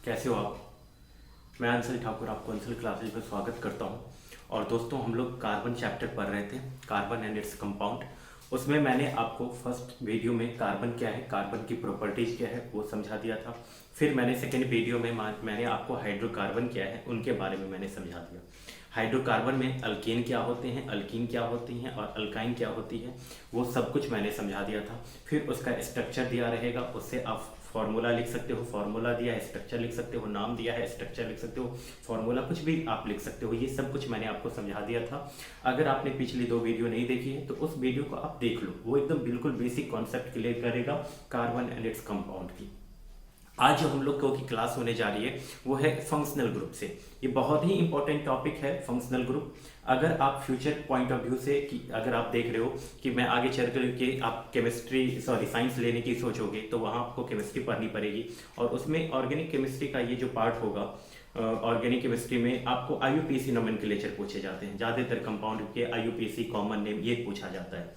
कैसे हो आप। मैं अंशल ठाकुर आपको अंशल क्लासेज में स्वागत करता हूं। और दोस्तों, हम लोग कार्बन चैप्टर पढ़ रहे थे, कार्बन एंड इट्स कंपाउंड। उसमें मैंने आपको फर्स्ट वीडियो में कार्बन क्या है, कार्बन की प्रॉपर्टीज क्या है वो समझा दिया था। फिर मैंने सेकेंड वीडियो में मैंने आपको हाइड्रोकार्बन क्या है उनके बारे में मैंने समझा दिया। हाइड्रोकार्बन में अल्केन क्या होते हैं, अल्कीन क्या होती हैं और अल्काइन क्या होती है, वो सब कुछ मैंने समझा दिया था। फिर उसका स्ट्रक्चर दिया रहेगा, उससे आप फॉर्मूला लिख सकते हो, फॉर्मूला दिया है स्ट्रक्चर लिख सकते हो, नाम दिया है स्ट्रक्चर लिख सकते हो, फॉर्मूला कुछ भी आप लिख सकते हो। ये सब कुछ मैंने आपको समझा दिया था। अगर आपने पिछली 2 वीडियो नहीं देखी है तो उस वीडियो को आप देख लो, वो एकदम बिल्कुल बेसिक कॉन्सेप्ट क्लियर करेगा कार्बन एंड इट्स कंपाउंड की। आज जो हम लोग की क्लास होने जा रही है वो है फंक्शनल ग्रुप से। ये बहुत ही इंपॉर्टेंट टॉपिक है फंक्शनल ग्रुप। अगर आप फ्यूचर पॉइंट ऑफ व्यू से कि अगर आप देख रहे हो कि मैं आगे चल कर के आप साइंस लेने की सोचोगे तो वहाँ आपको केमिस्ट्री पढ़नी पड़ेगी। और उसमें ऑर्गेनिक केमिस्ट्री का ये जो पार्ट होगा, ऑर्गेनिक केमिस्ट्री में आपको आईयूपीएसी नोमेनक्लेचर पूछे जाते हैं। ज़्यादातर कंपाउंड के आईयूपीएसी कॉमन नेम ये पूछा जाता है।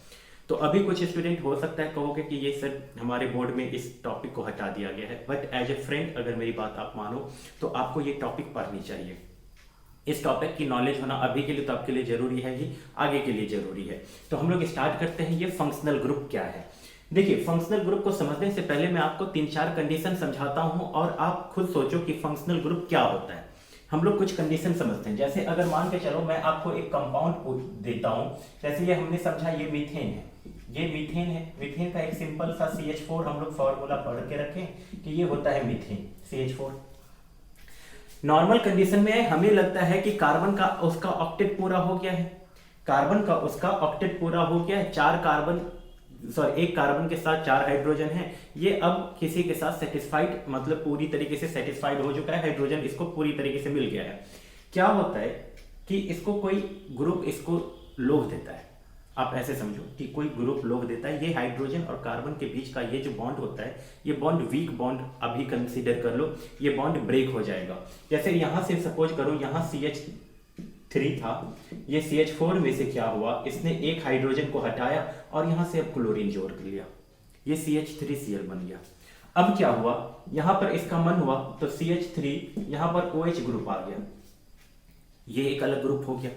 तो अभी कुछ स्टूडेंट हो सकता है कहोगे कि ये सर हमारे बोर्ड में इस टॉपिक को हटा दिया गया है, बट एज ए फ्रेंड अगर मेरी बात आप मानो तो आपको ये टॉपिक पढ़नी चाहिए। इस टॉपिक की नॉलेज होना अभी के लिए तो आपके लिए जरूरी है ही, आगे के लिए जरूरी है। तो हम लोग स्टार्ट करते हैं। ये फंक्शनल ग्रुप क्या है। देखिए, फंक्शनल ग्रुप को समझने से पहले मैं आपको 3-4 कंडीशन समझाता हूं और आप खुद सोचो कि फंक्शनल ग्रुप क्या होता है। हम लोग कुछ कंडीशन समझते हैं। जैसे अगर मान के चलो मैं आपको एक कंपाउंड देता हूं, जैसे ये हमने समझा ये मीथेन है, ये मीथेन है। मीथेन का एक सिंपल सा CH4 हम लोग फॉर्मूला पढ़ के रखें कि ये होता है मीथेन CH4। नॉर्मल कंडीशन में हमें लगता है कि कार्बन का उसका ऑक्टेट पूरा हो गया है, कार्बन का उसका ऑक्टेट पूरा हो गया है। एक कार्बन के साथ 4 हाइड्रोजन है। ये अब किसी के साथ सेटिस्फाइड, मतलब पूरी तरीके से सेटिस्फाइड हो चुका है, हाइड्रोजन इसको पूरी तरीके से मिल गया है। क्या होता है कि इसको कोई ग्रुप इसको लोभ देता है। आप ऐसे समझो कि कोई ग्रुप लोभ देता है। ये हाइड्रोजन और कार्बन के बीच का ये जो बॉन्ड होता है, ये बॉन्ड वीक बॉन्ड अभी कंसीडर कर लो, ये बॉन्ड ब्रेक हो जाएगा। जैसे यहां से सपोज करो यहाँ CH3 था, ये CH4 में से क्या हुआ, इसने एक हाइड्रोजन को हटाया और यहां से अब क्लोरीन जोड़ कर लिया, ये CH3Cl बन गया। अब क्या हुआ, यहां पर इसका मन हुआ तो CH3 यहां पर OH ग्रुप आ गया, ये एक अलग ग्रुप हो गया।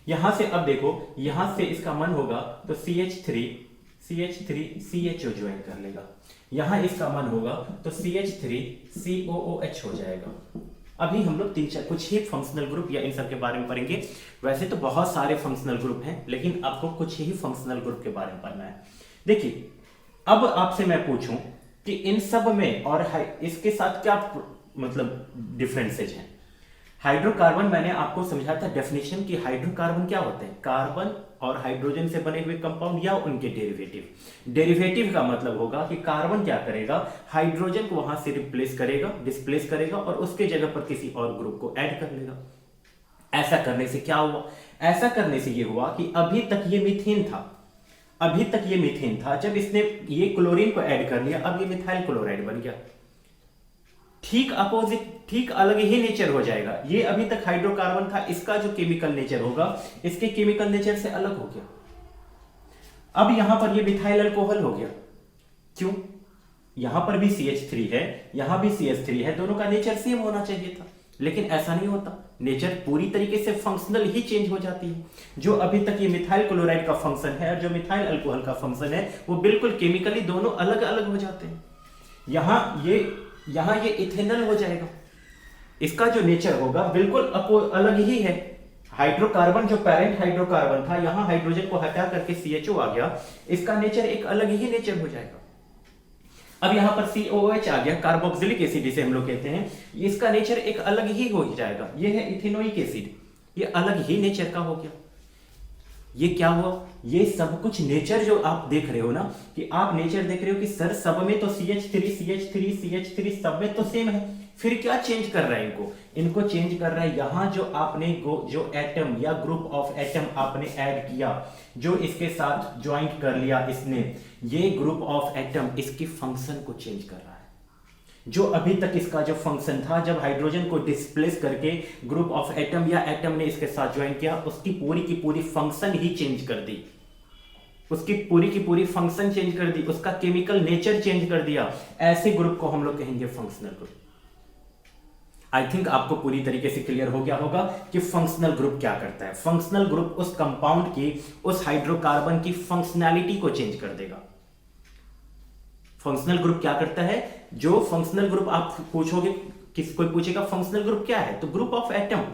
यहां से अब देखो, यहां से इसका मन होगा तो CH3 CHO ज्वाइन कर लेगा। यहां इसका मन होगा तो CH3 COOH हो जाएगा। अभी हम लोग कुछ ही फंक्शनल ग्रुप या इन सब के बारे में पढ़ेंगे। वैसे तो बहुत सारे फंक्शनल ग्रुप हैं, लेकिन आपको कुछ ही फंक्शनल ग्रुप के बारे में पढ़ना है। देखिए, अब आपसे मैं पूछूं कि इन सब में और इसके साथ क्या मतलब डिफरेंसेज हैं। हाइड्रोकार्बन मैंने आपको समझाया था डेफिनेशन कि हाइड्रोकार्बन क्या होते हैं, कार्बन और हाइड्रोजन से बने हुए कंपाउंड या उनके डेरिवेटिव। डेरिवेटिव का मतलब होगा कि कार्बन क्या करेगा, हाइड्रोजन को वहां से रिप्लेस करेगा, डिस्प्लेस करेगा और उसके जगह पर किसी और ग्रुप को ऐड कर लेगा। ऐसा करने से क्या हुआ, ऐसा करने से यह हुआ कि अभी तक ये मीथेन था, जब इसने ये क्लोरीन को ऐड कर लिया, अब ये मिथाइल क्लोराइड बन गया। ठीक अपोजिट, ठीक अलग ही नेचर हो जाएगा। ये अभी तक हाइड्रोकार्बन था, इसका जो केमिकल नेचर होगा इसके केमिकल नेचर से अलग हो गया। अब यहां पर ये मिथाइल अल्कोहल हो गया। क्यों, यहां पर भी CH3 है, यहां भी CH3 है, दोनों का नेचर सेम होना चाहिए था, लेकिन ऐसा नहीं होता। नेचर पूरी तरीके से फंक्शनल ही चेंज हो जाती है। जो अभी तक ये मिथाइल क्लोराइड का फंक्शन है और जो मिथाइल अल्कोहल का फंक्शन है, वो बिल्कुल केमिकली दोनों अलग अलग हो जाते हैं। यहां ये इथेनॉल हो जाएगा, इसका जो नेचर होगा बिल्कुल अलग ही है। हाइड्रोकार्बन जो पेरेंट हाइड्रोकार्बन था, यहां हाइड्रोजन को हटा करके CHO आ गया, इसका नेचर एक अलग ही नेचर हो जाएगा। अब यहां पर COOH आ गया, कार्बोक्सिलिक एसिड जिसे हम लोग कहते हैं, इसका नेचर एक अलग ही हो जाएगा। ये है इथेनोइक एसिड, ये अलग ही नेचर का हो गया। ये क्या हुआ, ये सब कुछ नेचर जो आप देख रहे हो ना, कि आप नेचर देख रहे हो कि सर सब में तो CH3 सब में तो सेम है, फिर क्या चेंज कर रहा है इनको चेंज कर रहा है यहां जो आपने जो एटम या ग्रुप ऑफ एटम आपने ऐड किया, जो इसके साथ ज्वाइंट कर लिया इसने, ये ग्रुप ऑफ एटम इसकी फंक्शन को चेंज कर रहा है। जो अभी तक इसका जो फंक्शन था, जब हाइड्रोजन को डिस्प्लेस करके ग्रुप ऑफ एटम या एटम ने इसके साथ ज्वाइन किया, उसकी पूरी की पूरी फंक्शन ही चेंज कर दी, उसकी पूरी की पूरी फंक्शन चेंज कर दी, उसका केमिकल नेचर चेंज कर दिया। ऐसे ग्रुप को हम लोग कहेंगे फंक्शनल ग्रुप। आई थिंक आपको पूरी तरीके से क्लियर हो गया होगा कि फंक्शनल ग्रुप क्या करता है। फंक्शनल ग्रुप उस कंपाउंड की, उस हाइड्रोकार्बन की फंक्शनैलिटी को चेंज कर देगा। फंक्शनल ग्रुप क्या करता है? जो फंक्शनल ग्रुप आप पूछोगे, कोई पूछेगा फंक्शनल ग्रुप क्या है, तो group of atom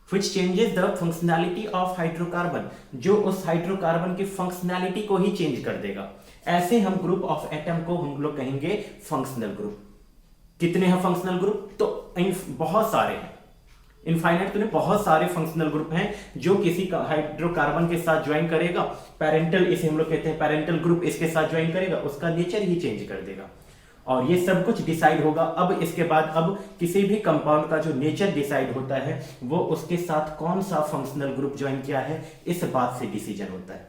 which changes the functionality of hydrocarbon, जो उस हाइड्रोकार्बन की फंक्शनैलिटी को ही चेंज कर देगा। ऐसे हम ग्रुप ऑफ एटम को हम लोग कहेंगे फंक्शनल ग्रुप। कितने हैं फंक्शनल ग्रुप? तो बहुत सारे हैं, इनफाइनाइट तो नहीं, बहुत सारे फंक्शनल ग्रुप हैं जो किसी हाइड्रोकार्बन के साथ ज्वाइन करेगा। पैरेंटल, इसे हम लोग कहते हैं पैरेंटल ग्रुप, इसके साथ ज्वाइन करेगा, उसका नेचर ही चेंज कर देगा। और ये सब कुछ डिसाइड होगा अब इसके बाद। अब किसी भी कंपाउंड का जो नेचर डिसाइड होता है वो उसके साथ कौन सा फंक्शनल ग्रुप ज्वाइन किया है, इस बात से डिसीजन होता है।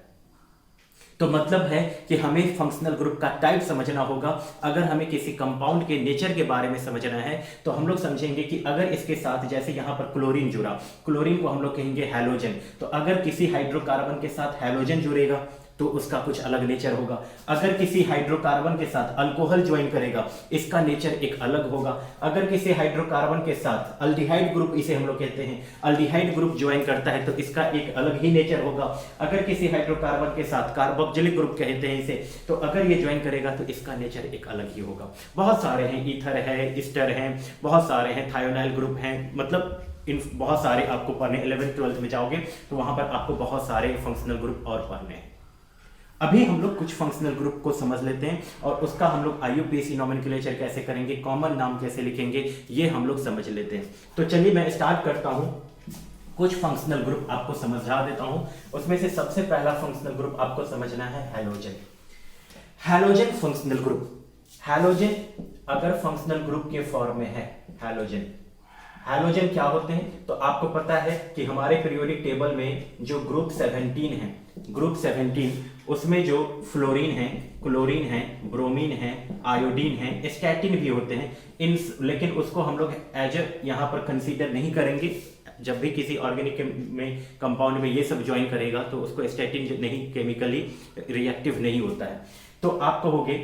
तो मतलब है कि हमें फंक्शनल ग्रुप का टाइप समझना होगा। अगर हमें किसी कंपाउंड के नेचर के बारे में समझना है तो हम लोग समझेंगे कि अगर इसके साथ, जैसे यहां पर क्लोरीन जुड़ा, क्लोरीन को हम लोग कहेंगे हैलोजन। तो अगर किसी हाइड्रोकार्बन के साथ हैलोजन जुड़ेगा तो उसका कुछ अलग नेचर होगा। अगर किसी हाइड्रोकार्बन के साथ अल्कोहल ज्वाइन करेगा, इसका नेचर एक अलग होगा। अगर किसी हाइड्रोकार्बन के साथ अल्डिहाइड ग्रुप, इसे हम लोग कहते हैं, अल्डिहाइड ग्रुप ज्वाइन करता है तो इसका एक अलग ही नेचर होगा। अगर किसी हाइड्रोकार्बन के साथ कार्बोक्सिलिक ग्रुप कहते हैं इसे, तो अगर ये ज्वाइन करेगा तो इसका नेचर एक अलग ही होगा। बहुत सारे हैं, ईथर है, ईस्टर है, बहुत सारे हैं, थायोनाइल ग्रुप हैं, मतलब इन बहुत सारे आपको पढ़ने, 11th 12th में जाओगे तो वहां पर आपको बहुत सारे फंक्शनल ग्रुप और पढ़ने हैं। अभी हम लोग कुछ फंक्शनल ग्रुप को समझ लेते हैं और उसका हम लोग IUPAC नोमेनक्लेचर कैसे करेंगे, कॉमन नाम कैसे लिखेंगे, ये हम लोग समझ लेते हैं। तो चलिए मैं स्टार्ट करता हूं, कुछ फंक्शनल ग्रुप आपको समझा देता हूं। उसमें से सबसे पहला फंक्शनल ग्रुप आपको समझना है halogen. Halogen functional group, halogen अगर फंक्शनल ग्रुप के फॉर्म में है, हैलोजन, हैलोजन क्या होते हैं? तो आपको पता है कि हमारे पीरियोडिक टेबल में जो ग्रुप 17 है, ग्रुप 17, उसमें जो फ्लोरीन है, क्लोरीन है, ब्रोमीन है, आयोडीन है, स्टैटिन भी होते हैं इन, लेकिन उसको हम लोग एज यहां पर कंसीडर नहीं करेंगे। जब भी किसी ऑर्गेनिक में कंपाउंड में ये सब ज्वाइन करेगा तो उसको स्टैटिन नहीं, केमिकली रिएक्टिव नहीं होता है। तो आप कहोगे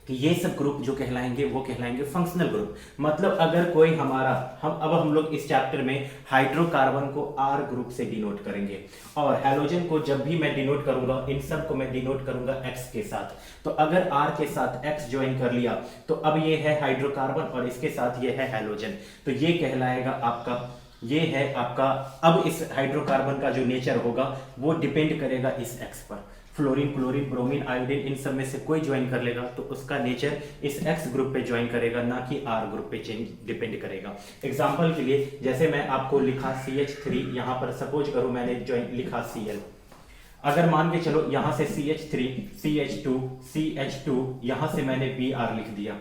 कि ये सब ग्रुप जो कहलाएंगे वो कहलाएंगे फंक्शनल ग्रुप। मतलब अगर कोई हमारा, हम लोग इस चैप्टर में हाइड्रोकार्बन को R ग्रुप से डिनोट करेंगे और हैलोजन को जब भी मैं डिनोट करूंगा, इन सब को मैं डिनोट करूंगा X के साथ। तो अगर R के साथ X ज्वाइन कर लिया तो अब ये है हाइड्रोकार्बन और इसके साथ ये है हैलोजन, तो ये कहलाएगा आपका, ये है आपका। अब इस हाइड्रोकार्बन का जो नेचर होगा वो डिपेंड करेगा इस X पर। फ्लोरीन, क्लोरीन, ब्रोमीन, आयोडीन, इन सब में से कोई ज्वाइन कर लेगा तो उसका नेचर इस X ग्रुप पे ज्वाइन करेगा, ना कि R ग्रुप पे चेंज डिपेंड करेगा। एग्जांपल के लिए जैसे मैं आपको लिखा CH3, यहां पर सपोज करो मैंने ज्वाइन लिखा Cl, अगर मान के चलो यहां से CH3, CH2, CH2, यहां से मैंने Br लिख दिया,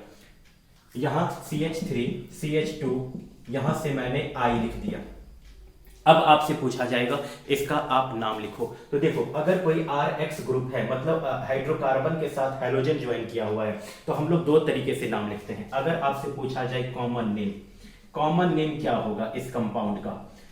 यहां CH3, CH2, यहां से मैंने I लिख दिया। अब आपसे पूछा जाएगा इसका आप नाम लिखो। तो देखो अगर कोई RH ग्रुप है, मतलब हाइड्रोकार्बन के साथ हैलोजन ज्वाइन किया हुआ है, तो हम लोग दो तरीके से नाम लिखते हैं। अगर आपसे पूछा जाए कॉमन नेम, कॉमन नेम क्या होगा इस कंपाउंड का,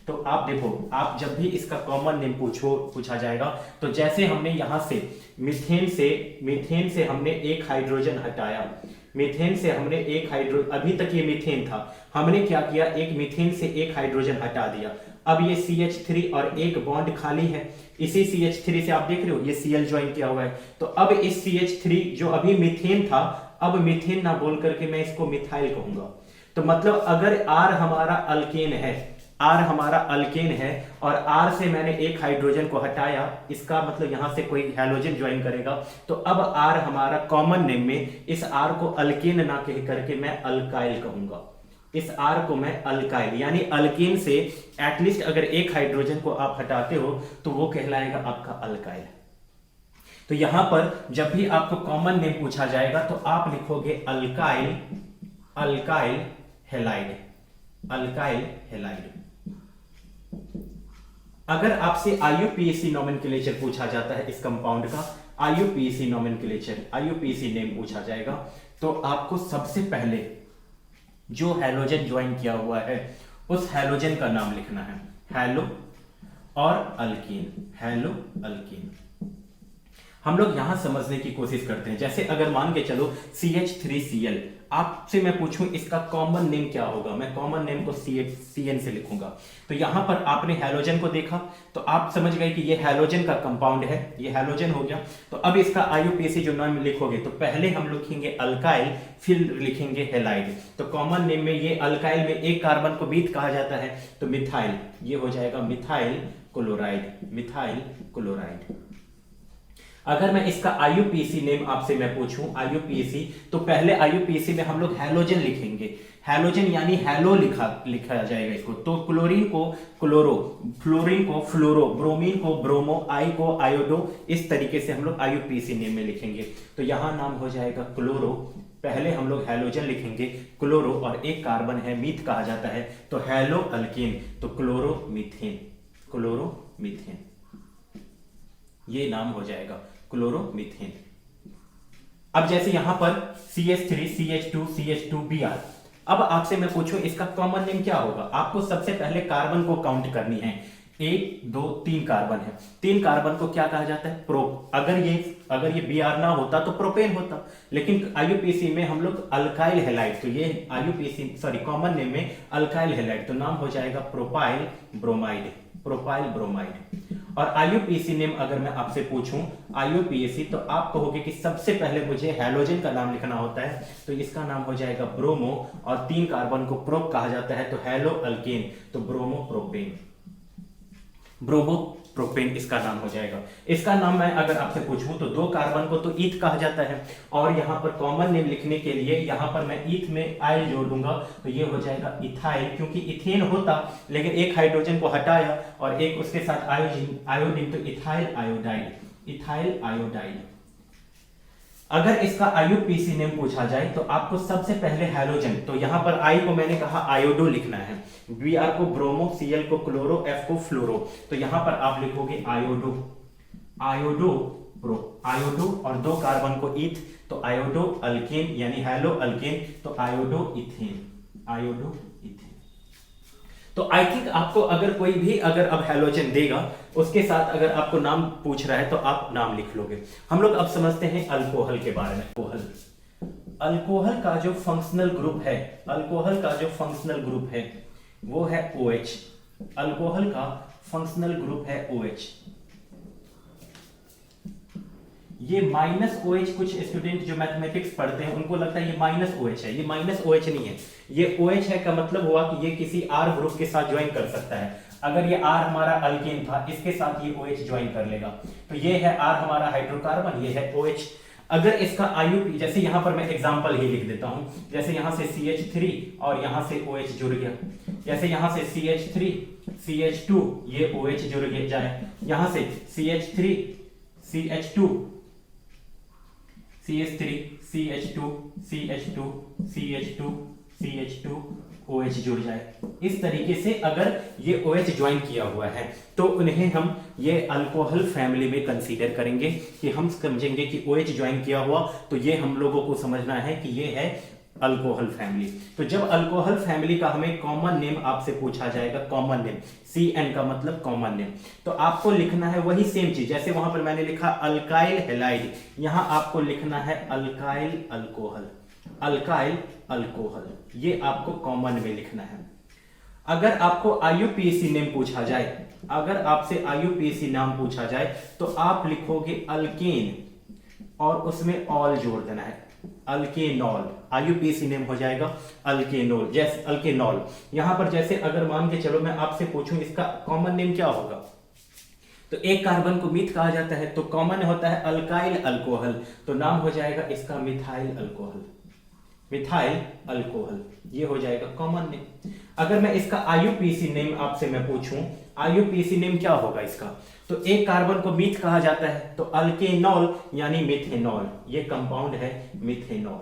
तो आप देखो, आप जब भी इसका कॉमन नेम पूछा जाएगा तो जैसे हमने यहां से मीथेन से हमने एक हाइड्रोजन हटाया, मीथेन से हमने एक अभी तक ये मीथेन था, हमने क्या किया, एक मीथेन से एक हाइड्रोजन हटा दिया। अब ये CH3 और एक बॉन्ड खाली है, इसी CH3 से आप देख रहे हो ये Cl ज्वाइन किया हुआ है। तो अब इस CH3 जो अभी मीथेन था, अब मीथेन ना बोल करके मैं इसको मिथाइल कहूंगा। तो मतलब अगर R हमारा अल्केन है, R हमारा अल्केन है और R से मैंने एक हाइड्रोजन को हटाया, इसका मतलब यहां से कोई हैलोजन ज्वाइन करेगा, तो अब R हमारा कॉमन नेम में इस R को अल्केन ना कह करके मैं अल्काइल कहूंगा। इस R को मैं अल्काइल, यानी अल्केन से एटलीस्ट अगर एक हाइड्रोजन को आप हटाते हो तो वो कहलाएगा आपका अल्काइल। तो यहां पर जब भी आपको कॉमन नेम पूछा जाएगा तो आप लिखोगे alkyl, alkyl halide, alkyl halide. अगर आपसे IUPAC नोमेनक्लेचर पूछा जाता है इस कंपाउंड का, IUPAC नोमेनक्लेचर, IUPAC नेम पूछा जाएगा, तो आपको सबसे पहले जो हैलोजन ज्वाइन किया हुआ है उस हैलोजन का नाम लिखना है, हैलो और अल्कीन, हैलो अल्कीन। हम लोग यहां समझने की कोशिश करते हैं। जैसे अगर मान के चलो CH3Cl, आपसे मैं पूछूं इसका कॉमन नेम क्या होगा, मैं कॉमन नेम को CN से लिखूंगा। तो यहां पर आपने हैलोजन को देखा तो आप समझ गए कि ये हैलोजन का कंपाउंड है, ये हैलोजन हो गया। तो अब इसका IUPAC जो नाम लिखोगे तो पहले हम लिखेंगे अल्काइल, फिर लिखेंगे हेलाइड। तो कॉमन नेम में ये अल्काइल में एक कार्बन को बीथ कहा जाता है तो मिथाइल, ये हो जाएगा मिथाइल क्लोराइड, मिथाइल क्लोराइड। अगर मैं इसका IUPAC नेम आपसे मैं पूछूं IUPAC, तो पहले IUPAC में हम लोग हैलोजन लिखेंगे, हैलोजन यानी हैलो लिखा जाएगा इसको। तो क्लोरीन को क्लोरो, फ्लोरीन को फ्लोरो, ब्रोमीन को ब्रोमो, आई को आयोडो, इस तरीके से हम लोग IUPAC नेम में लिखेंगे। तो यहां नाम हो जाएगा क्लोरो, पहले हम लोग हैलोजन लिखेंगे क्लोरो, और एक कार्बन है मीथ कहा जाता है तो हैलो अल्केन, तो क्लोरोमीथेन, क्लोरोमीथेन ये नाम हो जाएगा क्लोरोमीथेन। अब जैसे यहां पर CH3 CH2 CH2Br, अब आपसे मैं पूछूं इसका कॉमन नेम क्या होगा। आपको सबसे पहले कार्बन को काउंट करनी है, 1 2 3 कार्बन है, 3 कार्बन को क्या कहा जाता है, प्रोप। अगर ये Br ना होता तो प्रोपेन होता, लेकिन IUPAC में हम लोग अल्काइल हैलाइड, तो ये कॉमन नेम में अल्काइल हैलाइड, तो नाम हो जाएगा प्रोपाइल ब्रोमाइड, प्रोपाइल ब्रोमाइड। और IUPAC नेम अगर मैं आपसे पूछूं IUPAC, तो आप कहोगे कि सबसे पहले मुझे हैलोजन का नाम लिखना होता है, तो इसका नाम हो जाएगा ब्रोमो, और 3 कार्बन को प्रोप कहा जाता है तो हैलो अल्केन, तो ब्रोमो प्रोपेन, ब्रोमो प्रोपेन इसका नाम हो जाएगा। इसका नाम मैं अगर आपसे पूछूं तो 2 कार्बन को तो ईथ कहा जाता है, और यहां पर कॉमन नेम लिखने के लिए यहां पर मैं ईथ में आइल जोड़ दूंगा, तो ये हो जाएगा इथाइल, क्योंकि इथेन होता लेकिन एक हाइड्रोजन को हटाया और एक उसके साथ आयोडीन, तो इथाइल आयोडाइड, इथाइल आयोडाइड। अगर इसका IUPAC नेम पूछा जाए तो आपको सबसे पहले हैलोजन, तो यहां पर I को मैंने कहा आयोडो लिखना है, Br को ब्रोमो, Cl को क्लोरो, F को फ्लोरो, तो यहां पर आप लिखोगे आयोडो, आयोडो प्रो, आयोडो, और 2 कार्बन को ईथ तो आयोडो अल्केन यानी हैलो अल्केन, तो आयोडो इथेन, आयोडो इथेन। तो आई थिंक आपको अगर कोई भी अगर अब हैलोजन देगा उसके साथ अगर आपको नाम पूछ रहा है तो आप नाम लिख लोगे। हम लोग अब समझते हैं अल्कोहल के बारे में। अल्कोहल का जो फंक्शनल ग्रुप है, अल्कोहल का जो फंक्शनल ग्रुप है वो है OH, अल्कोहल का फंक्शनल ग्रुप है OH। ये -OH, कुछ स्टूडेंट जो मैथमेटिक्स पढ़ते हैं उनको लगता है ये -OH है, ये -OH नहीं है, ये OH है का मतलब हुआ कि ये किसी R ग्रुप के साथ ज्वाइन कर सकता है। अगर ये R हमारा अल्केन था, इसके साथ ये OH ज्वाइन कर लेगा, तो ये है R हमारा हाइड्रोकार्बन, ये है OH। अगर इसका IUP, जैसे यहां पर मैं एग्जांपल ही लिख देता हूं, जैसे यहां से CH3 और यहां से OH जुड़ गया, जैसे यहां से CH3 CH2 ये OH जुड़ गया जाए, यहां से CH3 CH2 CH3 CH2 CH2 CH2 CH2 OH जुड़ जाए। इस तरीके से अगर ये OH ज्वाइन किया हुआ है तो उन्हें हम ये अल्कोहल फैमिली में कंसीडर करेंगे, कि हम समझेंगे कि OH ज्वाइन किया हुआ तो ये हम लोगों को समझना है कि ये है अल्कोहल फैमिली। तो जब अल्कोहल फैमिली का हमें कॉमन नेम आपसे पूछा जाएगा, कॉमन नेम CN का मतलब कॉमन नेम, तो आपको लिखना है वही सेम चीज, जैसे वहां पर मैंने लिखा अल्काइल हैलाइड, यहां आपको लिखना है अल्काइल अल्कोहल, अल्काइल अल्कोहल, ये आपको कॉमन में लिखना है। अगर आपको IUPAC नेम पूछा जाए, अगर आपसे IUPAC नाम पूछा जाए तो आप लिखोगे अल्केन और उसमें ऑल जोड़ देना है, अल्केनॉल, IUPAC नेम हो जाएगा अल्केनॉल, जैसे अल्केनॉल। यहां पर जैसे अगर मान के चलो मैं आपसे पूछूं इसका कॉमन नेम क्या होगा, तो एक कार्बन को मीथ कहा जाता है तो कॉमन होता है अल्काइल अल्कोहल, तो नाम हो जाएगा इसका मिथाइल अल्कोहल, मिथाइल अल्कोहल, ये हो जाएगा कॉमन नेम। अगर मैं इसका IUPAC नेम आपसे मैं पूछूं, IUPAC नेम क्या होगा इसका, तो एक कार्बन को मीथ कहा जाता है तो अल्केनॉल यानी मिथेनॉल, ये कंपाउंड है मिथेनॉल,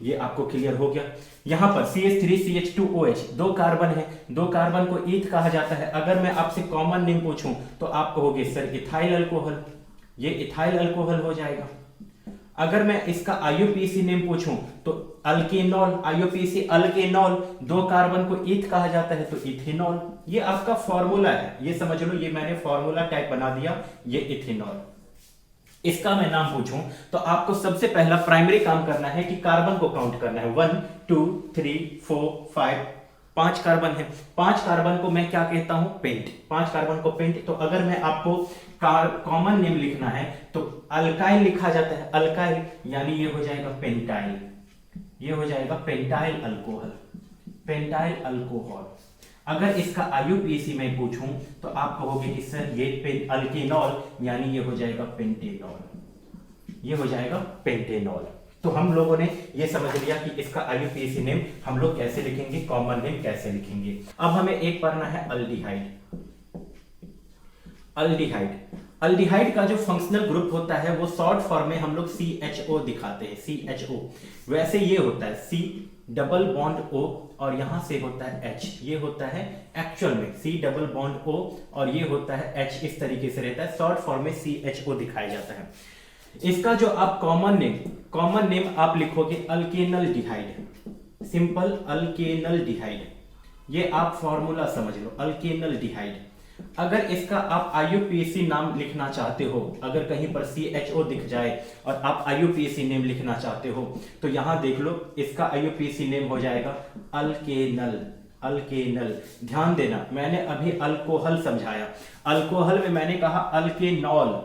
ये आपको क्लियर हो गया। यहां पर CH3 CH2OH 2 कार्बन है, 2 कार्बन को ईथ कहा जाता है। अगर मैं आपसे कॉमन नेम पूछूं तो आप कहोगे सर इथाइल अल्कोहल, ये इथाइल अल्कोहल हो जाएगा। अगर मैं इसका IUPAC नेम पूछूं तो अल्केनॉल, IUPAC अल्केनॉल, 2 कार्बन को ईथ कहा जाता है तो इथेनॉल, ये आपका फॉर्मूला है, ये समझ लो, ये मैंने फॉर्मूला टाइप बना दिया, ये इथेनॉल, इसका मैं नाम पूछूं तो आपको सबसे पहला प्राइमरी काम करना है कि कार्बन को काउंट करना है। 1 2 3 4 5, 5 कार्बन है। 5 कार्बन को मैं क्या कहता हूं? पेंट। 5 कार्बन को पेंट। तो अगर मैं आपको कॉमन नेम लिखना है तो अल्काइल लिखा जाता है। अल्काइल यानी ये हो जाएगा पेंटाइल, ये हो जाएगा पेंटाइल अल्कोहल, पेंटाइल अल्कोहल। अगर इसका आईयूपीएसी में पूछूं तो आप कहोगे कि सर ये अल्केनॉल यानी ये हो जाएगा पेंटेनॉल, ये हो जाएगा पेंटेनॉल। तो हम लोगों ने ये समझ लिया कि इसका आईयूपीएसी नेम हम लोग कैसे लिखेंगे, कॉमन नेम कैसे लिखेंगे। अब हमें एक पढ़ना है अल्डिहाइड। अल्डिहाइड, अल्डिहाइड का जो फंक्शनल ग्रुप होता है वो शॉर्ट फॉर्म में हम लोग CHO दिखाते हैं, CHO। वैसे ये होता है C डबल बॉन्ड O और यहां से होता है H, ये होता है एक्चुअल में C डबल बॉन्ड O और ये होता है H, इस तरीके से रहता है। शॉर्ट फॉर्म में CHO दिखाया जाता है। इसका जो आप कॉमन नेम आप लिखोगे अल्केनल डिहाइड, सिंपल अल्केनल डिहाइड। ये आप फॉर्मूला समझ लो, अल्केनल डिहाइड। अगर इसका आप आईयूपीएसी नाम लिखना चाहते हो, अगर कहीं पर CHO दिख जाए और आप आईयूपीएसी नेम लिखना चाहते हो तो यहां देख लो, इसका आईयूपीएसी नेम हो जाएगा अल्केनल, अल्केनल। ध्यान देना, मैंने अभी अल्कोहल समझाया, अल्कोहल में मैंने कहा अल्केनॉल।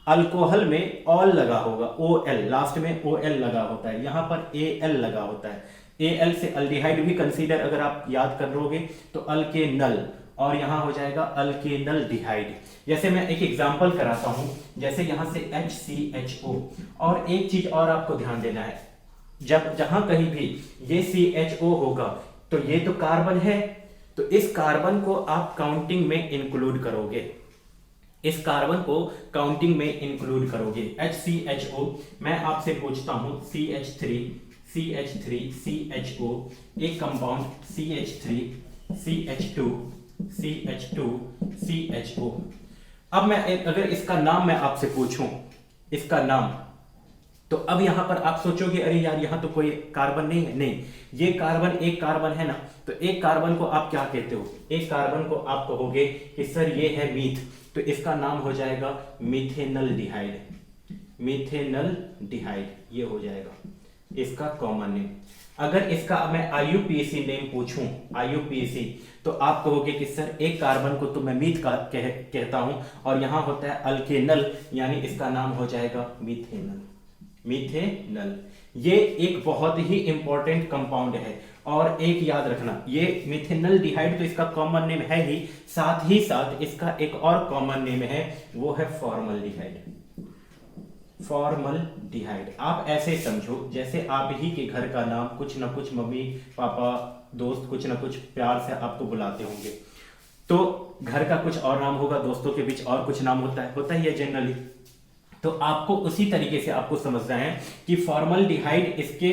अल्कोहल में ऑल लगा होगा, OL लास्ट में OL लगा होता है, यहां पर AL लगा होता है। AL से अल्डिहाइड भी कंसीडर अगर आप याद करोगे तो अल्केनल, और यहां हो जाएगा अल्केनल डिहाइड। जैसे मैं एक एग्जांपल कराता हूं, जैसे यहां से HCHO। और एक चीज और आपको ध्यान देना है, जब जहां कहीं भी ये CHO होगा तो ये तो कार्बन है, तो इस कार्बन को आप काउंटिंग में इंक्लूड करोगे, इस कार्बन को काउंटिंग में इंक्लूड करोगे। HCHO, मैं आपसे पूछता हूं CH3 CHO, एक कंपाउंड CH3 CH2 CHO। अब मैं अगर इसका नाम मैं आपसे पूछूं, इसका नाम, तो अब यहां पर आप सोचोगे अरे यार यहां तो कोई कार्बन नहीं है। नहीं, ये कार्बन, एक कार्बन है ना, तो एक कार्बन को आप क्या कहते हो? एक कार्बन को आप कहोगे कि सर ये है मीथ, तो इसका नाम हो जाएगा मिथेनल डिहाइड, मिथेनल डिहाइड, ये हो जाएगा इसका कॉमन नेम। अगर इसका मैं आईयूपीएसी नेम पूछूं, आईयूपीएसी, तो आप कहोगे कि सर एक कार्बन को तो मैं मीथ का कहता हूं और यहां होता है अल्केनल, यानी इसका नाम हो जाएगा मिथेनल, मिथेनल। ये एक बहुत ही इंपॉर्टेंट कंपाउंड है। और एक याद रखना, ये मिथेनल डिहाइड तो इसका कॉमन नेम है ही, साथ ही साथ इसका एक और कॉमन नेम है, वो है फॉर्मल्डिहाइड, फॉर्मल्डिहाइड। आप ऐसे समझो जैसे आप ही के घर का नाम कुछ ना कुछ मम्मी पापा दोस्त कुछ ना कुछ प्यार से आपको बुलाते होंगे, तो घर का कुछ और नाम होगा, दोस्तों के बीच और कुछ नाम होता ही है जनरली। तो आपको उसी तरीके से आपको समझना है कि फॉर्मल्डिहाइड, इसके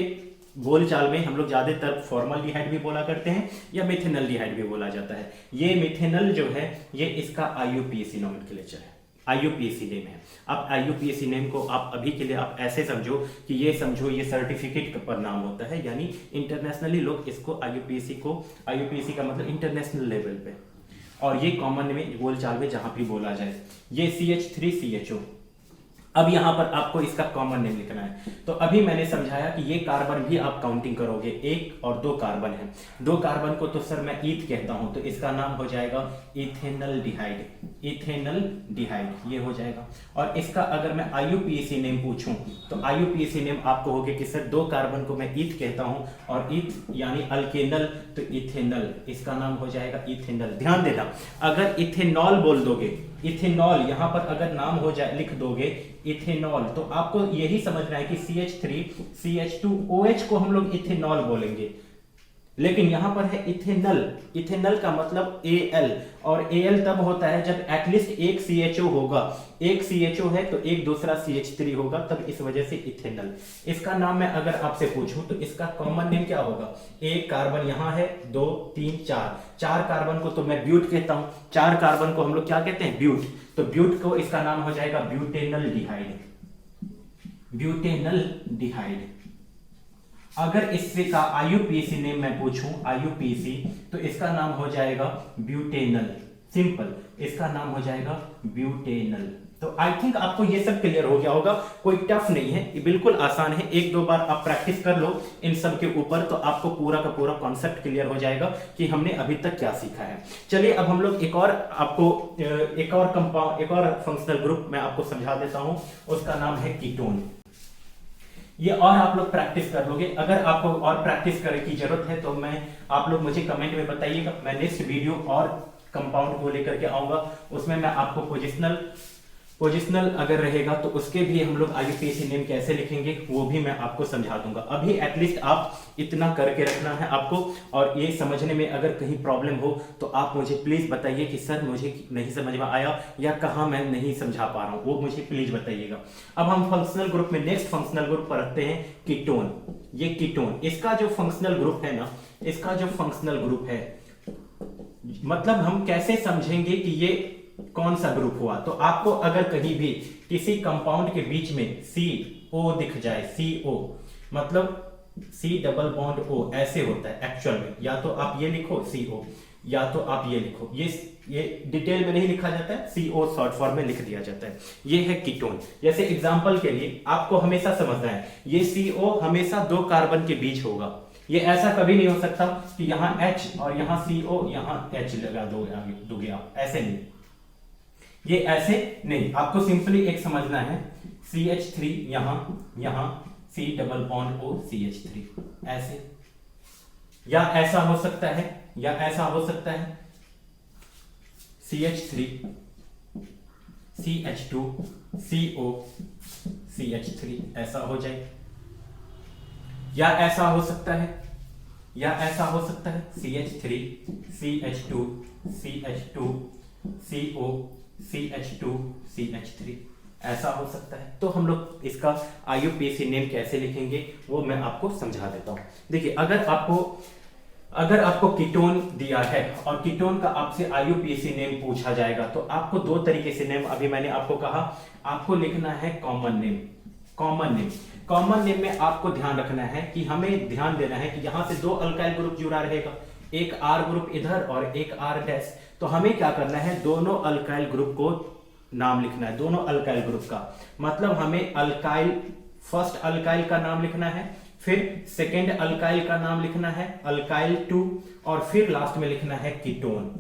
बोलचाल में हम लोग ज्यादातर फॉर्मल्डिहाइड भी बोला करते हैं या मिथेनल डिहाइड भी बोला जाता है। ये मिथेनल जो है ये इसका आईयूपीएसी नोमेनक्लेचर है, आईयूपीएसी नेम है। अब आईयूपीएसी नेम को आप अभी के लिए आप ऐसे समझो कि ये समझो ये सर्टिफिकेट पर नाम होता है, यानी इंटरनेशनली लोग इसको आईयूपीएसी का मतलब इंटरनेशनल लेवल पे, और ये कॉमन में बोलचाल में जहां भी बोला जाए। ये CH3CHO। अब यहां पर आपको इसका कॉमन नेम लिखना है। तो अभी मैंने समझाया कि ये कार्बन भी आप काउंटिंग करोगे, 1 और 2 कार्बन है। 2 कार्बन को तो सर मैं ईथ कहता हूं, तो इसका नाम हो जाएगा इथेनल डिहाइड, इथेनल डिहाइड, ये हो जाएगा। और इसका अगर मैं आईयूपीएसी नेम पूछूं तो आईयूपीएसी नेम आप कहोगे कि सर 2 कार्बन को मैं ईथ कहता हूं और ईथ यानी अल्केनल, तो इथेनल, इसका नाम हो जाएगा इथेनल। ध्यान देना, अगर इथेनॉल बोल दोगे, इथेनॉल यहां पर अगर नाम हो जाए लिख दोगे इथेनॉल, तो आपको यही समझना है कि CH3 CH2 OH को हम लोग इथेनॉल बोलेंगे, लेकिन यहां पर है इथेनल। इथेनल का मतलब Al, और Al तब होता है जब एटलीस्ट एक CHO होगा, एक CHO है तो एक दूसरा CH3 होगा, तब इस वजह से इथेनल। इसका नाम मैं अगर आपसे पूछूं तो इसका कॉमन नेम क्या होगा? एक कार्बन यहां है, 2 3 4 कार्बन को तो मैं ब्यूट कहता हूं, 4 कार्बन को हम लोग क्या कहते हैं? ब्यूट। तो ब्यूट को इसका नाम हो जाएगा ब्यूटेनल डिहाइड, ब्यूटेनल डिहाइड। अगर इससे का आईयूपीएसी नेम मैं पूछूं, आईयूपीएसी, तो इसका नाम हो जाएगा ब्यूटेनल, सिंपल, इसका नाम हो जाएगा ब्यूटेनल, तो आई थिंक आपको ये सब क्लियर हो गया होगा, कोई टफ नहीं है, ये बिल्कुल आसान है। एक दो बार आप प्रैक्टिस कर लो इन सब के ऊपर तो आपको पूरा का पूरा कॉन्सेप्ट क्लियर हो जाएगा कि हमने अभी तक क्या सीखा है। चलिए अब हम लोग एक और कंपाउंड, एक और फंक्शनल ग्रुप मैं आपको समझा देता हूं, उसका नाम है कीटोन। ये और आप लोग प्रैक्टिस कर लोगे। अगर आपको और प्रैक्टिस करने की जरूरत है तो आप लोग मुझे कमेंट में बताइएगा, मैं नेक्स्ट वीडियो और कंपाउंड को लेकर के आऊंगा, उसमें मैं आपको पोजिशनल अगर रहेगा तो उसके भी हम लोग IUPAC नेम कैसे लिखेंगे वो भी मैं आपको समझा दूंगा। अभी एटलीस्ट आप इतना करके रखना है आपको, और ये समझने में अगर कहीं प्रॉब्लम हो तो आप मुझे प्लीज बताइए कि सर मुझे नहीं समझ में आया या कहाँ मैं नहीं समझा पा रहा हूँ, वो मुझे प्लीज बताइएगा। अब हम फंक्शनल ग्रुप में नेक्स्ट फंक्शनल ग्रुप पर रखते हैं कीटोन। ये कीटोन, इसका जो फंक्शनल ग्रुप है ना, इसका जो फंक्शनल ग्रुप है, मतलब हम कैसे समझेंगे कि ये कौन सा ग्रुप हुआ। तो आपको अगर कहीं भी किसी कंपाउंड के बीच में CO दिख जाए, CO मतलब C डबल बॉन्ड O ऐसे होता है एक्चुअल में, या तो आप ये लिखो CO या तो आप ये लिखो, ये डिटेल में नहीं लिखा जाता है, CO शॉर्ट फॉर्म में लिख दिया जाता है। ये है कीटोन। जैसे एग्जांपल के लिए आपको हमेशा समझना है, ये CO हमेशा दो कार्बन के बीच होगा। ये ऐसा कभी नहीं हो सकता कि यहां H और यहां CO यहां H लगा दोगे आप, ऐसे नहीं, ये ऐसे नहीं। आपको सिंपली एक समझना है, CH3 यहां C double bond O CH3 ऐसे, या ऐसा हो सकता है, या ऐसा हो सकता है CH3 CH2 CO CH3 ऐसा हो जाए, या ऐसा हो सकता है, या ऐसा हो सकता है CH3 CH2 CH2 CO CH2 CH3 ऐसा हो सकता है। तो हम लोग इसका IUPAC नेम कैसे लिखेंगे वो मैं आपको समझा देता हूं। देखिए अगर आपको कीटोन दिया है और कीटोन का आपसे IUPAC नेम पूछा जाएगा तो आपको दो तरीके से नेम, अभी मैंने आपको कहा, आपको लिखना है कॉमन नेम। कॉमन नेम में आपको ध्यान रखना है कि हमें ध्यान देना है कि यहां से दो अल्काइल ग्रुप जुड़ा रहेगा, एक R ग्रुप इधर और एक R डैश। तो हमें क्या करना है, दोनों अल्काइल ग्रुप को नाम लिखना है, दोनों अल्काइल ग्रुप का मतलब हमें अल्काइल, फर्स्ट अल्काइल का नाम लिखना है, फिर सेकेंड अल्काइल का नाम लिखना है अल्काइल 2, और फिर लास्ट में लिखना है कीटोन,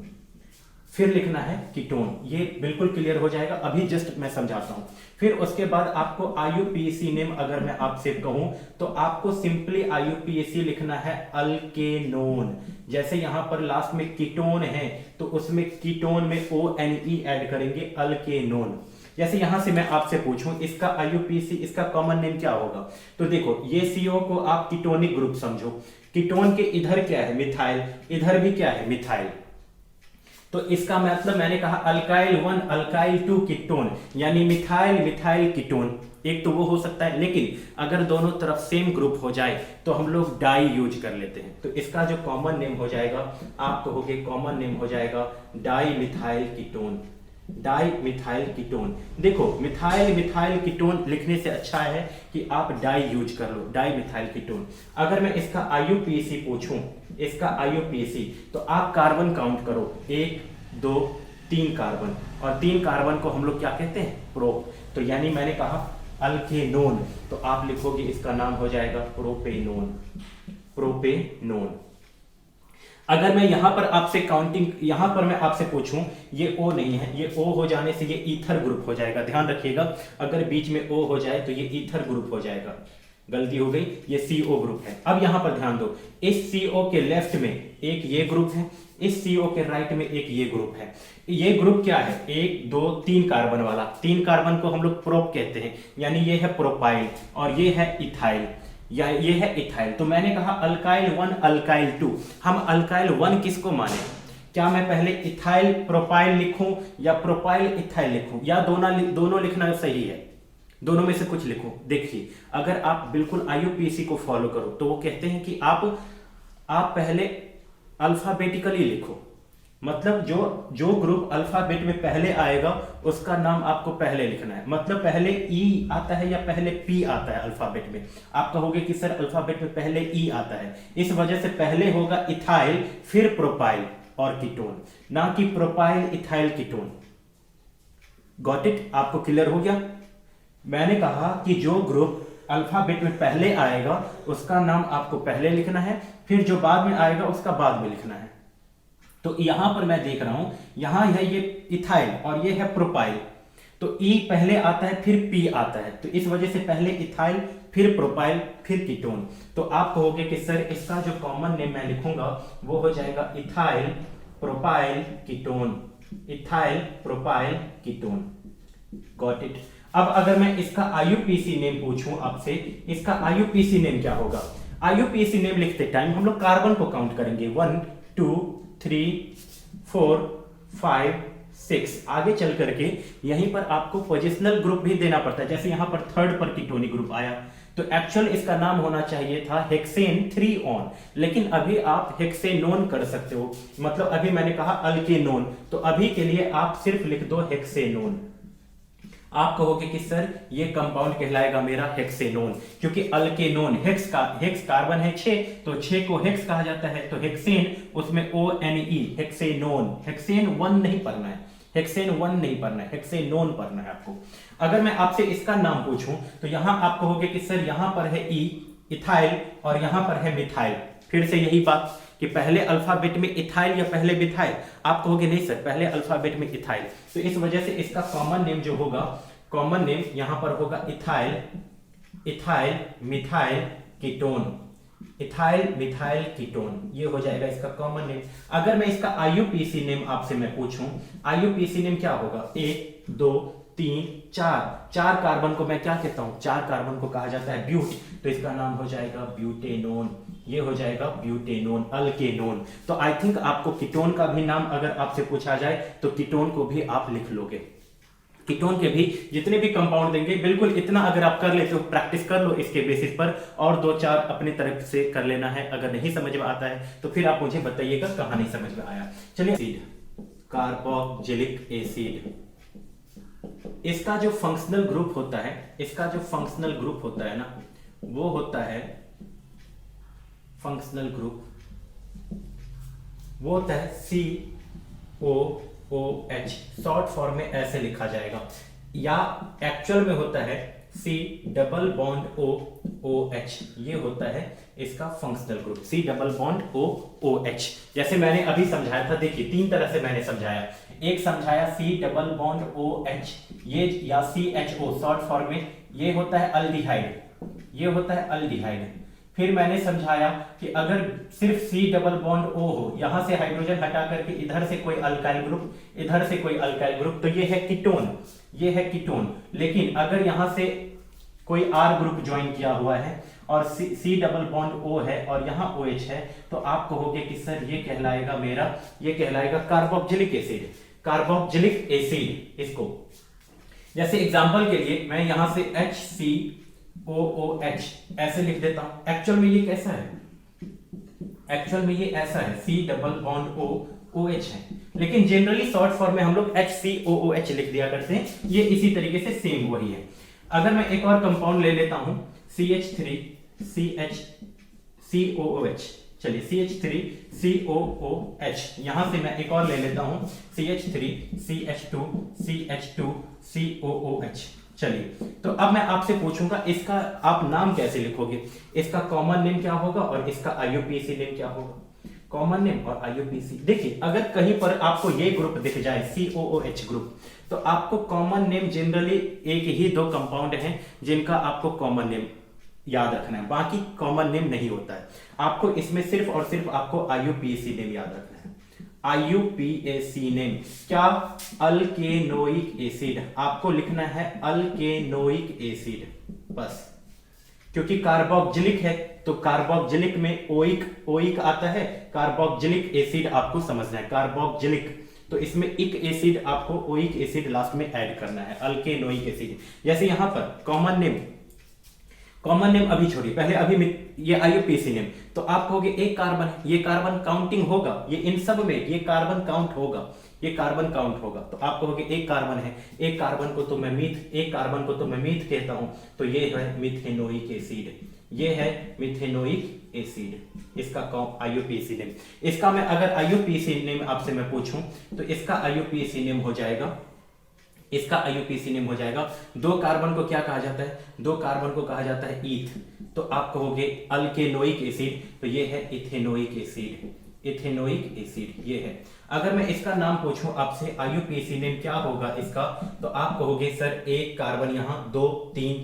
फिर लिखना है कीटोन। ये बिल्कुल क्लियर हो जाएगा, अभी जस्ट मैं समझाता हूं। फिर उसके बाद आपको IUPAC नेम अगर मैं आपसे कहूं तो आपको सिंपली IUPAC लिखना है अल्केनोन। जैसे यहां पर लास्ट में कीटोन है तो उसमें कीटोन में ONE ऐड करेंगे, अल्केनोन। जैसे यहां से मैं आपसे पूछूं इसका IUPAC, इसका कॉमन नेम क्या होगा, तो देखो ये CO को आप कीटोनिक ग्रुप समझो, कीटोन के इधर क्या है मिथाइल, इधर भी क्या है मिथाइल, तो इसका मतलब मैंने कहा अल्काइल 1 अल्काइल 2 कीटोन, यानी मिथाइल मिथाइल कीटोन। एक तो वो हो सकता है, लेकिन अगर दोनों तरफ सेम ग्रुप हो जाए तो हम लोग डाई यूज कर लेते हैं। तो इसका जो कॉमन नेम हो जाएगा, आप कहोगे कॉमन नेम हो जाएगा di methyl ketone, di methyl ketone. देखो मिथाइल मिथाइल कीटोन लिखने से अच्छा है कि आप डाई यूज कर लो, डाई मिथाइल कीटोन। अगर मैं इसका IUPAC पूछूं, इसका IUPAC, तो आप कार्बन काउंट करो, 1 2 3 कार्बन, और 3 कार्बन को हम लोग क्या कहते हैं, प्रोप। तो यानी मैंने कहा अल्केनोन, तो आप लिखोगे इसका नाम हो जाएगा प्रोपेनोन, प्रोपेनोन। अगर मैं यहां पर आपसे काउंटिंग, यहां पर मैं आपसे पूछूं, ये O नहीं है, ये O हो जाने से ये ईथर ग्रुप हो जाएगा, ध्यान रखिएगा। अगर बीच में O हो जाए तो ये ईथर ग्रुप हो जाएगा, गलती हो गई, ये CO ग्रुप है। अब यहां पर ध्यान दो, इस CO के लेफ्ट में एक ये ग्रुप है, इस CO के राइट में एक ये ग्रुप है। ये ग्रुप क्या है, 1 2 3 कार्बन वाला, 3 कार्बन को हम लोग प्रोप कहते हैं, यानी ये है प्रोपाइल और ये है इथाइल, या ये है इथाइल। तो मैंने कहा अल्काइल 1 अल्काइल 2, हम अल्काइल 1 किसको माने, क्या मैं पहले इथाइल प्रोपाइल लिखूं या प्रोपाइल इथाइल लिखूं, या दोनों लिखना सही है, दोनों में से कुछ लिखो। देखिए अगर आप बिल्कुल IUPAC को फॉलो करो तो वो कहते हैं कि आप पहले अल्फाबेटिकली लिखो, मतलब जो ग्रुप अल्फाबेट में पहले आएगा उसका नाम आपको पहले लिखना है। मतलब पहले E आता है या पहले P आता है अल्फाबेट में, आप कहोगे कि सर अल्फाबेट में पहले E आता है, इस वजह से पहले होगा इथाइल फिर प्रोपाइल और कीटोन, ना कि propyl ethyl ketone. Got it? आपको क्लियर हो गया? मैंने कहा कि जो ग्रुप अल्फाबेट में पहले आएगा उसका नाम आपको पहले लिखना है, फिर जो बाद में आएगा उसका बाद में लिखना है। तो यहां पर मैं देख रहा हूं, यहां है ये इथाइल और ये है प्रोपाइल, तो ई पहले आता है फिर पी आता है, तो इस वजह से पहले इथाइल फिर प्रोपाइल फिर कीटोन। तो आप कहोगे कि सर इसका जो कॉमन नेम मैं लिखूंगा वो हो जाएगा ethyl propyl ketone, ethyl propyl ketone. Got it? अब अगर मैं इसका आईयूपीसी नेम पूछूं आपसे, इसका आईयूपीसी नेम क्या होगा? आईयूपीसी नेम लिखते टाइम हम लोग कार्बन को काउंट करेंगे, 1 2 3 4 5 6, आगे चल करके यहीं पर आपको पोजिशनल ग्रुप भी देना पड़ता है। जैसे यहां पर थर्ड पर कीटोनिक ग्रुप आया, तो एक्चुअल इसका नाम होना चाहिए था हेक्सेन 3 ऑन, लेकिन अभी आप हेक्सेनोन कर सकते हो। मतलब अभी मैंने कहा अल्केनोन, तो अभी के लिए आप सिर्फ लिख दो हेक्सेनोन। आप कहोगे कि सर ये कंपाउंड कहलाएगा मेरा हेक्सेनोन, क्योंकि अल्केनोन हेक्स कार्बन है 6, तो 6 को हेक्स कहा जाता है, तो हेक्सेन उसमें ONE हेक्सेनोन। हेक्सेन 1 नहीं पढ़ना है, हेक्सेन 1 नहीं पढ़ना है, हेक्सेनोन पढ़ना है आपको। अगर मैं आपसे इसका नाम पूछूं तो यहां आप कहोगे कि सर यहां पर है ई इथाइल और यहां पर है मिथाइल। फिर से यही बात कि पहले अल्फाबेट में इथाइल या पहले मिथाइल? आप कहोगे नहीं सर पहले अल्फाबेट में इथाइल, तो इस वजह से इसका कॉमन नेम जो होगा, कॉमन नेम यहां पर होगा ethyl, ethyl methyl ketone, ethyl methyl ketone, ये हो जाएगा इसका कॉमन नेम। अगर मैं इसका आईयूपीसी नेम आपसे मैं पूछूं, आईयूपीसी नेम क्या होगा? 1 2 3 4 कार्बन को मैं क्या कहता हूं? 4 कार्बन को कहा जाता है ब्यूट, तो इसका नाम हो जाएगा ब्यूटेनोन, ये हो जाएगा ब्यूटेनोन, अल्केनोन। तो आई थिंक आपको कीटोन का भी नाम अगर आपसे पूछा जाए तो कीटोन को भी आप लिख लोगे। कीटोन के भी जितने भी कंपाउंड देंगे, बिल्कुल इतना अगर आप कर लेते हो, प्रैक्टिस कर लो इसके बेसिस पर, और 2-4 अपने तरफ से कर लेना है। अगर नहीं समझ में आता है तो फिर आप मुझे बताइएगा कहां नहीं समझ में आया। चलिए, एसिड, कार्बोक्जिलिक एसिड, इसका जो फंक्शनल ग्रुप होता है, इसका जो फंक्शनल ग्रुप होता है ना, वो होता है फंक्शनल ग्रुप, वो होता है COOH, शॉर्ट फॉर्म में ऐसे लिखा जाएगा, या एक्चुअल में होता है C डबल बॉन्ड OOH, ये होता है इसका functional group, C double bond OOH। जैसे मैंने अभी समझाया था, देखिए 3 तरह से मैंने समझाया। एक समझाया C डबल बॉन्ड OH, ये या CHO शॉर्ट फॉर्म में, ये होता है अल्डिहाइड, ये होता है अल्डिहाइड। फिर मैंने समझाया कि अगर सिर्फ C डबल बॉन्ड O हो, यहां से हाइड्रोजन हटा करके इधर से कोई अल्काइल ग्रुप, इधर से कोई अल्काइल ग्रुप, तो ये है कीटोन, ये है कीटोन। लेकिन अगर यहां से कोई R ग्रुप ज्वाइन किया हुआ है और C डबल बॉन्ड O है और यहां OH है, तो आप कहोगे कि सर ये कहलाएगा मेरा, ये कहलाएगा कार्बोक्जिलिक एसिड, कार्बोक्जिलिक एसिड। इसको जैसे एग्जांपल के लिए मैं यहां से HCOOH ऐसे लिख देता हूं। एक्चुअल में ये कैसा है? एक्चुअल में ये ऐसा है, C डबल बॉन्ड OH है, लेकिन जनरली शॉर्ट फॉर्म में हम लोग HCOOH लिख दिया करते हैं। ये इसी तरीके से सेम वही है। अगर मैं एक और कंपाउंड ले लेता हूं, CH3COOH, चलिए CH3COOH, यहां से मैं एक और ले लेता हूं, CH3CH2CH2COOH। चलिए, तो अब मैं आपसे पूछूंगा इसका आप नाम कैसे लिखोगे? इसका कॉमन नेम क्या होगा और इसका आईयूपीएसी नेम क्या होगा? कॉमन नेम और आईयूपीएसी, देखिए अगर कहीं पर आपको ये ग्रुप दिख जाए COOH ग्रुप, तो आपको कॉमन नेम जनरली एक ही 2 कंपाउंड हैं जिनका आपको कॉमन नेम याद रखना है, बाकी कॉमन नेम नहीं होता है। आपको इसमें सिर्फ और सिर्फ आपको आईयूपीएसी नेम याद रखना है। आईयूपीएसी नेम क्या? अल्केनोइक एसिड, आपको लिखना है अल्केनोइक एसिड बस, क्योंकि कार्बोक्जिलिक है तो कार्बोक्जिलिक में ओइक आता है, कार्बोक्जिलिक एसिड आपको समझना है, कार्बोक्जिलिक, तो इसमें इक एसिड आपको ओइक एसिड लास्ट में ऐड करना है, अल्केनोइक एसिड। जैसे यहां पर कॉमन नेम अभी छोड़िए, पहले अभी ये आईयूपीएसी नेम, तो आप कहोगे एक कार्बन है, ये कार्बन काउंटिंग होगा, ये इन सब में ये कार्बन काउंट होगा, ये कार्बन काउंट होगा, तो आप कहोगे एक कार्बन है, एक कार्बन को तो मैं मीथ कहता हूं, तो ये है मिथेनोइक एसिड, ये है मिथेनोइक एसिड, इसका आईयूपीएसी नेम। इसका मैं अगर आईयूपीएसी नेम आपसे मैं पूछूं तो इसका आईयूपीएसी नेम हो जाएगा इसका IUPAC नेम हो जाएगा। 2 कार्बन को क्या कहा जाता है? 2 कार्बन को कहा जाता है ईथ, तो आप कहोगे अल्केनोइक एसिड, तो ये है इथेनोइक एसिड, इथेनोइक एसिड ये है। अगर मैं इसका नाम पूछूं आपसे IUPAC नेम क्या होगा इसका, तो आप कहोगे सर 1 कार्बन यहाँ, 2 3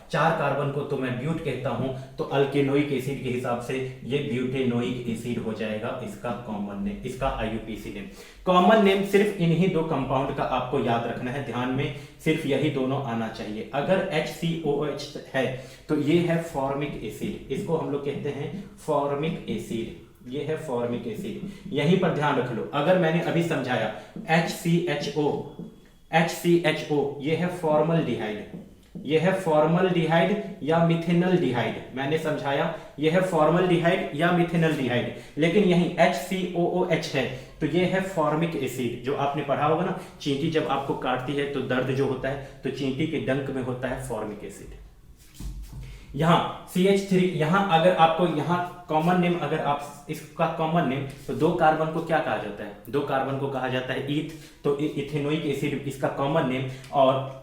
4 कार्बन को तो मैं ब्यूट कहता हूं, तो अल्केनोइक एसिड के हिसाब से ये ब्यूटेनोइक एसिड हो जाएगा इसका कॉमन नेम, इसका IUPAC नेम। कॉमन नेम सिर्फ इन्हीं 2 कंपाउंड का आपको याद रखना है, ध्यान में सिर्फ यही दोनों आना चाहिए। अगर HCOH है तो ये है फॉर्मिक एसिड, इसको हम लोग कहते हैं फॉर्मिक एसिड, ये है फॉर्मिक एसिड। यहीं पर ध्यान रख लो, अगर मैंने अभी समझाया HCHO ये है फॉर्मल्डिहाइड, ये है फॉर्मल्डिहाइड या मिथेनल्डिहाइड, मैंने समझाया ये है फॉर्मल्डिहाइड या मिथेनल्डिहाइड, लेकिन यहीं HCOOH है तो ये है फॉर्मिक एसिड। जो आपने पढ़ा होगा ना, चींटी जब आपको काटती है तो दर्द जो होता है, तो चींटी के डंक में होता है फॉर्मिक एसिड। यहाँ CH3, यहाँ अगर आपको यहाँ कॉमन नेम, अगर आप इसका कॉमन नेम, तो 2 कार्बन को क्या कहा जाता है? 2 कार्बन को कहा जाता है ईथ, तो इथेनोइक एसिड इसका कॉमन नेम। और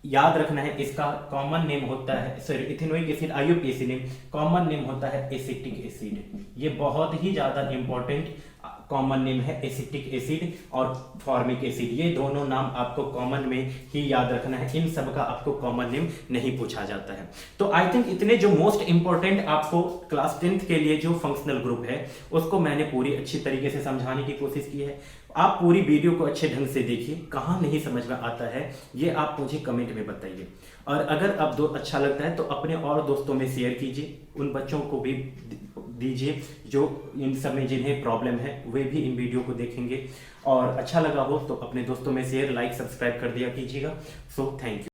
याद रखना है इसका कॉमन नेम होता है, sorry ethanoic acid IUPAC name, common name होता है एसिटिक एसिड। ये बहुत ही ज्यादा इंपॉर्टेंट कॉमन नेम है, एसिटिक एसिड और फॉर्मिक एसिड, ये दोनों नाम आपको कॉमन में ही याद रखना है, इन सब का आपको कॉमन नेम नहीं पूछा जाता है। तो आई थिंक इतने जो मोस्ट इंपॉर्टेंट आपको क्लास 10th के लिए जो फंक्शनल ग्रुप है उसको मैंने पूरी अच्छी तरीके से समझाने की कोशिश की है। आप पूरी वीडियो को अच्छे ढंग से देखिए, कहाँ नहीं समझ में आता है ये आप मुझे कमेंट में बताइए। और अगर आप अच्छा लगता है तो अपने और दोस्तों में शेयर कीजिए, उन बच्चों को भी दीजिए जो इन सब में जिन्हें प्रॉब्लम है, वे भी इन वीडियो को देखेंगे। और अच्छा लगा हो तो अपने दोस्तों में शेयर, लाइक, सब्सक्राइब कर दिया कीजिएगा। So thank you.